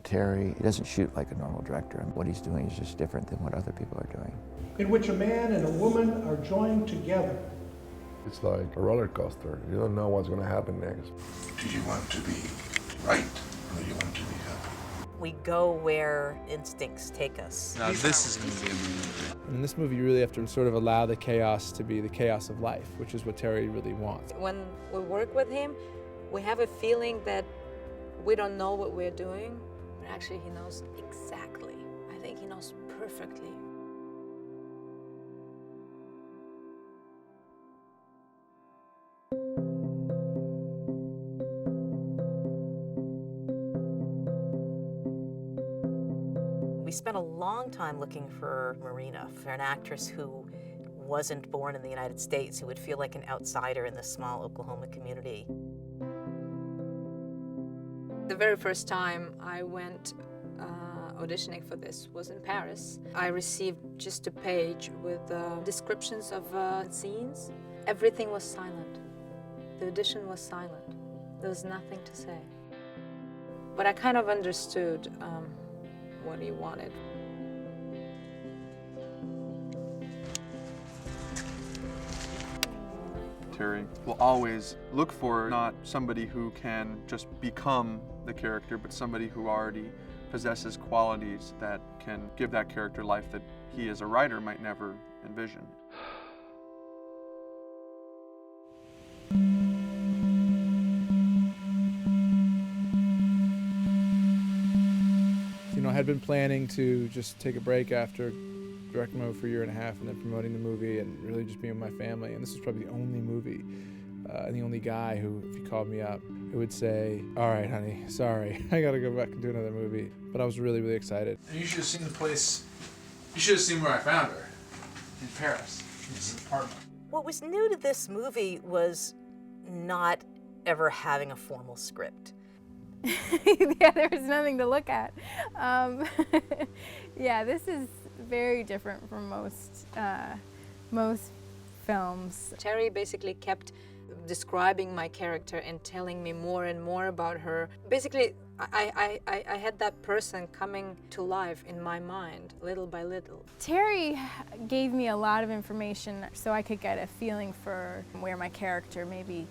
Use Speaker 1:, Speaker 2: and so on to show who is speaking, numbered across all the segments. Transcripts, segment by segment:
Speaker 1: Terry, he doesn't shoot like a normal director. What he's doing is just different than what other people are doing.
Speaker 2: In which a man and a woman are joined together.
Speaker 3: It's like a roller coaster. You don't know what's going to happen next.
Speaker 4: Do you want to be right, or do you want to be happy?
Speaker 5: We go where instincts take us.
Speaker 6: Now this is going to be amazing.
Speaker 7: In this movie, you really have to sort of allow the chaos to be the chaos of life, which is what Terry really wants.
Speaker 5: When we work with him, we have a feeling that we don't know what we're doing, but actually he knows exactly. I think he knows perfectly. We spent a long time looking for Marina, for an actress who wasn't born in the United States, who would feel like an outsider in this small Oklahoma community.
Speaker 8: The very first time I went auditioning for this was in Paris. I received just a page with descriptions of scenes. Everything was silent. The audition was silent. There was nothing to say. But I kind of understood what he wanted.
Speaker 6: Terry will always look for not somebody who can just become the character, but somebody who already possesses qualities that can give that character life that he as a writer might never envision.
Speaker 7: You know, I had been planning to just take a break after directing the movie for a year and a half and then promoting the movie and really just being with my family. And this was probably the only movie and the only guy who, if he called me up, who would say, "All right, honey, sorry, I gotta go back and do another movie." But I was really, really excited.
Speaker 9: You should have seen the place. You should have seen where I found her. In Paris. In this apartment.
Speaker 5: What was new to this movie was not ever having a formal script.
Speaker 10: Yeah, there was nothing to look at. Yeah, this is very different from most films.
Speaker 8: Terry basically kept describing my character and telling me more and more about her. Basically, I had that person coming to life in my mind, little by little.
Speaker 10: Terry gave me a lot of information so I could get a feeling for where my character maybe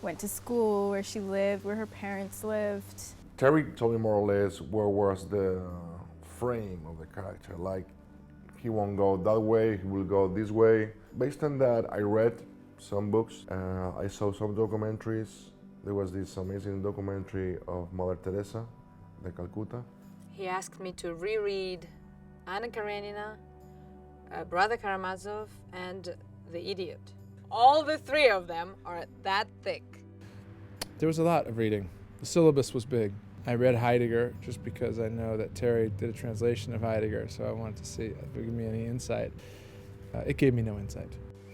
Speaker 10: went to school, where she lived, where her parents lived.
Speaker 3: Terry told me more or less where was the frame of the character. Like, he won't go that way, he will go this way. Based on that, I read some books, I saw some documentaries. There was this amazing documentary of Mother Teresa de Calcutta.
Speaker 8: He asked me to reread Anna Karenina, Brother Karamazov, and The Idiot. All the three of them are that thick.
Speaker 7: There was a lot of reading. The syllabus was big. I read Heidegger just because I know that Terry did a translation of Heidegger, so I wanted to see if it would give me any insight. It gave me no insight.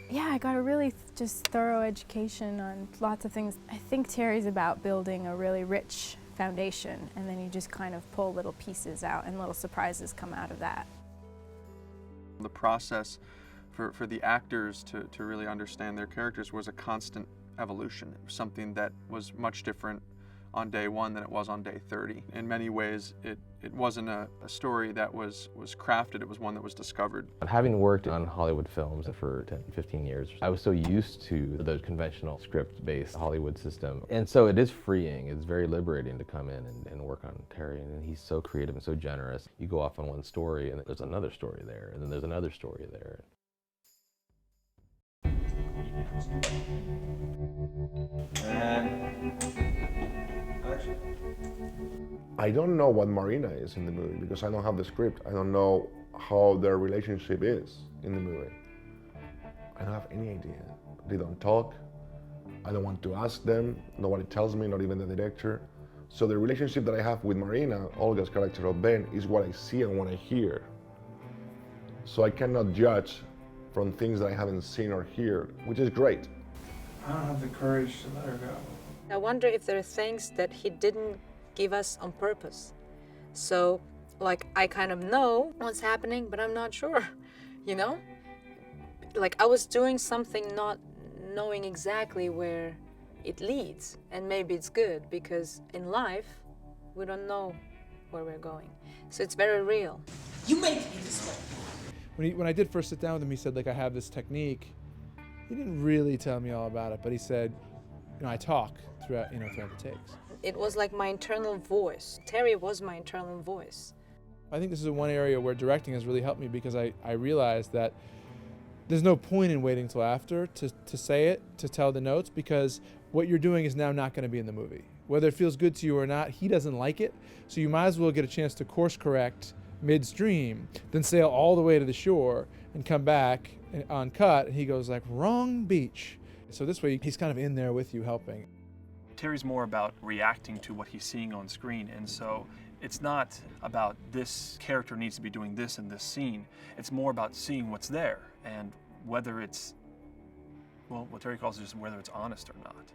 Speaker 10: Yeah, I got a really just thorough education on lots of things. I think Terry's about building a really rich foundation, and then you just kind of pull little pieces out and little surprises come out of that.
Speaker 6: The process for the actors to really understand their characters was a constant evolution. It was something that was much different on day one than it was on day 30. In many ways, it wasn't a story that was crafted, it was one that was discovered.
Speaker 11: Having worked on Hollywood films for 10, 15 years, I was so used to the conventional script-based Hollywood system. And so it is freeing, it's very liberating to come in and work on Terry. And he's so creative and so generous. You go off on one story and there's another story there, and then there's another story there.
Speaker 3: I don't know what Marina is in the movie because I don't have the script. I don't know how their relationship is in the movie. I don't have any idea. They don't talk. I don't want to ask them. Nobody tells me, not even the director. So the relationship that I have with Marina, Olga's character of Ben, is what I see and what I hear. So I cannot judge from things that I haven't seen or heard, which is great.
Speaker 2: I don't have the courage to let her go.
Speaker 8: I wonder if there are things that he didn't give us on purpose. So, like, I kind of know what's happening, but I'm not sure, you know? Like, I was doing something not knowing exactly where it leads, and maybe it's good, because in life, we don't know where we're going. So it's very real.
Speaker 12: You make me this way.
Speaker 7: When I did first sit down with him, he said, like, I have this technique. He didn't really tell me all about it, but he said, I talk throughout the takes.
Speaker 8: It was like my internal voice. Terry was my internal voice.
Speaker 7: I think this is one area where directing has really helped me, because I realized that there's no point in waiting till after to say it, to tell the notes, because what you're doing is now not going to be in the movie. Whether it feels good to you or not, he doesn't like it, so you might as well get a chance to course correct midstream, then sail all the way to the shore and come back on cut, and he goes like, wrong beach. So this way he's kind of in there with you helping.
Speaker 13: Terry's more about reacting to what he's seeing on screen, and so it's not about this character needs to be doing this in this scene. It's more about seeing what's there and whether it's, well, what Terry calls it just whether it's honest or not.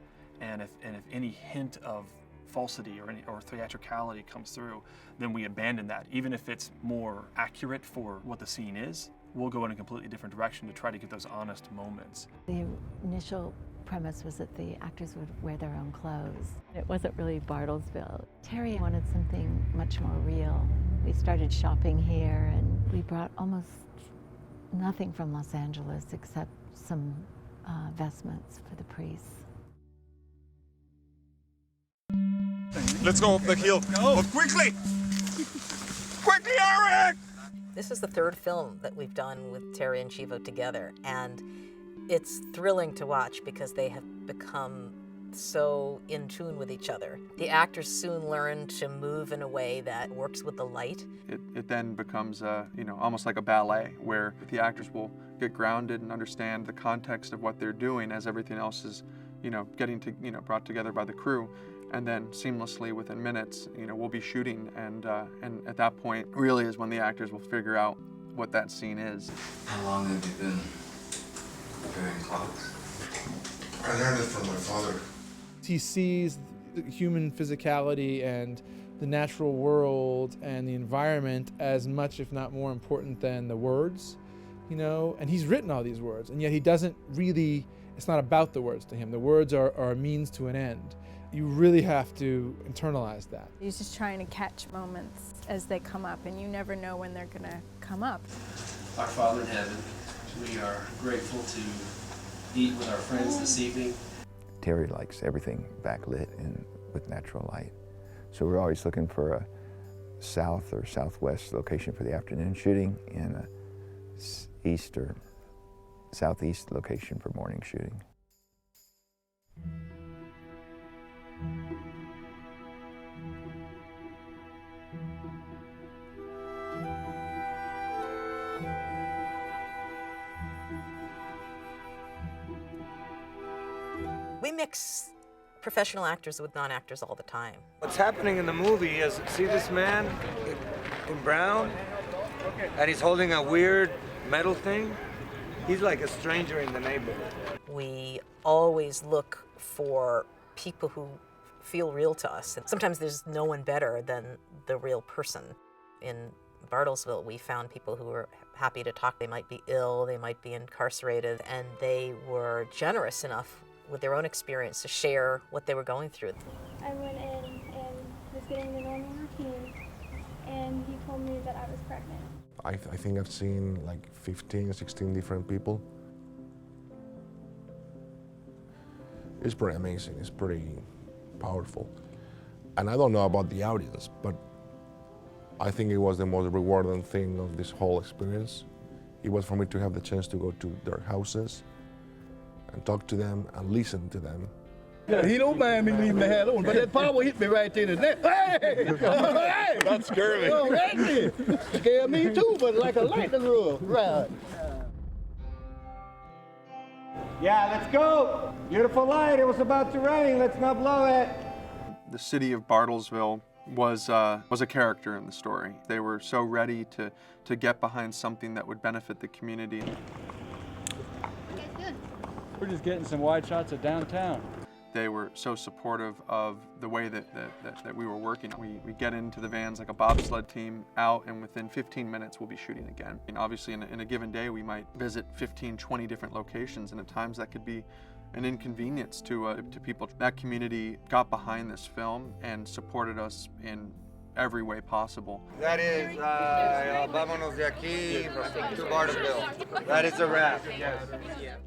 Speaker 13: And if any hint of falsity or theatricality comes through, then we abandon that. Even if it's more accurate for what the scene is, we'll go in a completely different direction to try to get those honest moments.
Speaker 14: The initial premise was that the actors would wear their own clothes. It wasn't really Bartlesville. Terry wanted something much more real. We started shopping here, and we brought almost nothing from Los Angeles except some vestments for the priests.
Speaker 15: Let's go up the hill. Go. Quickly! Quickly, Eric!
Speaker 5: This is the third film that we've done with Terry and Chivo together, and it's thrilling to watch because they have become so in tune with each other. The actors soon learn to move in a way that works with the light.
Speaker 6: It then becomes almost like a ballet, where the actors will get grounded and understand the context of what they're doing as everything else is getting brought together by the crew. And then seamlessly within minutes, we'll be shooting, and at that point really is when the actors will figure out what that scene is.
Speaker 4: How long have you been preparing clothes? I learned it from my father.
Speaker 7: He sees the human physicality and the natural world and the environment as much, if not more important than the words, and he's written all these words, and yet he doesn't really, it's not about the words to him. The words are a means to an end. You really have to internalize that.
Speaker 10: He's just trying to catch moments as they come up, and you never know when they're gonna come up.
Speaker 16: Our Father in heaven, we are grateful to eat with our friends this evening.
Speaker 1: Terry likes everything backlit and with natural light. So we're always looking for a south or southwest location for the afternoon shooting, and a east or southeast location for morning shooting.
Speaker 5: We mix professional actors with non-actors all the time.
Speaker 17: What's happening in the movie is, see this man in brown? And he's holding a weird metal thing? He's like a stranger in the neighborhood.
Speaker 5: We always look for people who feel real to us. And sometimes there's no one better than the real person. In Bartlesville, we found people who were happy to talk. They might be ill, they might be incarcerated, and they were generous enough with their own experience to share what they were going through.
Speaker 18: I went in and was getting the normal routine, and he told me that I was pregnant.
Speaker 3: I think I've seen like 15, 16 different people. It's pretty amazing, it's pretty powerful. And I don't know about the audience, but I think it was the most rewarding thing of this whole experience. It was for me to have the chance to go to their houses and talk to them and listen to them.
Speaker 19: Yeah, he don't mind me leaving the hat on, but that power hit me right in the neck. Hey! Hey!
Speaker 3: That scared me.
Speaker 19: Oh, that did. Scared me too, but like a lightning rod. Right.
Speaker 17: Yeah, let's go. Beautiful light. It was about to rain. Let's not blow it.
Speaker 6: The city of Bartlesville was a character in the story. They were so ready to get behind something that would benefit the community.
Speaker 20: We're just getting some wide shots of downtown.
Speaker 6: They were so supportive of the way that we were working. We get into the vans like a bobsled team out, and within 15 minutes we'll be shooting again. And obviously in a given day we might visit 15, 20 different locations, and at times that could be an inconvenience to people. That community got behind this film and supported us in every way possible.
Speaker 17: That is vámonos de aquí to Bardem. That is a wrap. Yes.